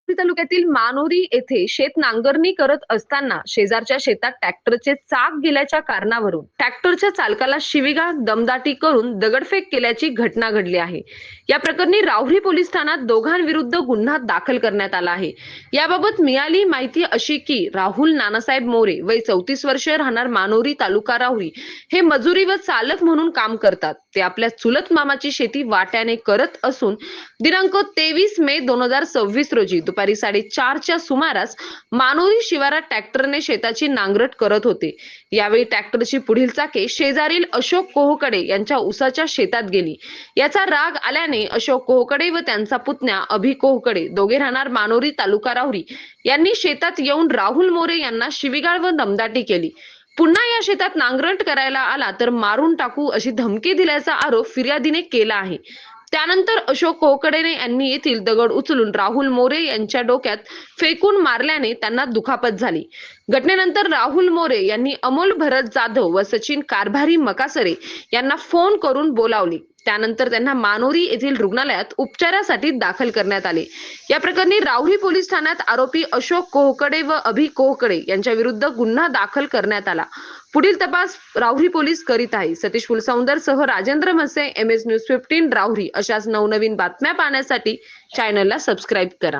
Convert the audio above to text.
तालुक्यातील मानोरी येथे शेत नांगरणी करत असताना शेजारच्या शेतात ट्रॅक्टरचे चाक गेल्याच्या कारणावरून ट्रॅक्टरच्या चालकाला शिवीगाळ दमदाटी करून दगडफेक केल्याची घटना घडली आहे। या प्रकरणी राहुरी पोलीस ठाण्यात दोघांविरुद्ध गुन्हा दाखल करण्यात आला आहे। याबाबत मिळाली माहिती अशी की राहुल नानासाहेब मोरे वय 34 वर्षे राहणार मानोरी तालुका राहुरी हे मजुरी व चालक म्हणून काम करतात। ते आपल्या चुलत मामाची शेती वाट्याने करत असून दिनांक 23 मे 2026 रोजी दुपारी 4:30च्या सुमारास मानोरी शिवारात ट्रॅक्टरने शेताची नांगरट करत होते। यावेळी ट्रॅक्टरची पुढील चाके शेजारील अशोक कोहकडे यांच्या उसाच्या शेतात गेली। याचा राग आल्याने अशोक कोहकडे व त्यांचा पुतण्या अभि कोहकडे दोघे राहणार मानोरी तालुका राहुरी यांनी शेतात येऊन राहुल मोरे यांना शिवीगाळ व दमदाटी केली। पुन्हा या शेतात नांगरट करायला आला तर मारून टाकू अशी धमकी दिल्याचा आरोप फिर्यादीने केला आहे। त्यानंतर अशोक कोहकडेने यांनी येथील दगड उचलून राहुल मोरे यांच्या डोक्यात फेकून मारल्याने त्यांना दुखापत झाली। घटनेनंतर राहुल मोरे यांनी अमोल भरत जाधव व सचिन कारभारी मकासरे यांना फोन करून बोलावले। त्यानंतर त्यांना मानोरी येथील रुग्णालयात उपचारासाठी दाखल करण्यात आले। या प्रकरणी राहुरी पोलीस ठाण्यात आरोपी अशोक कोहकडे व अभि कोहकडे यांच्या विरुद्ध गुन्हा दाखल करण्यात आला। पुढील तपास राहुरी पोलीस करीत आहे। सतीश फुलसौंदर सह राजेंद्र मसे, MS न्यूज 15 राहुरी अशाच नवनवीन बातम्या पाहण्यासाठी चॅनलला सबस्क्राईब करा।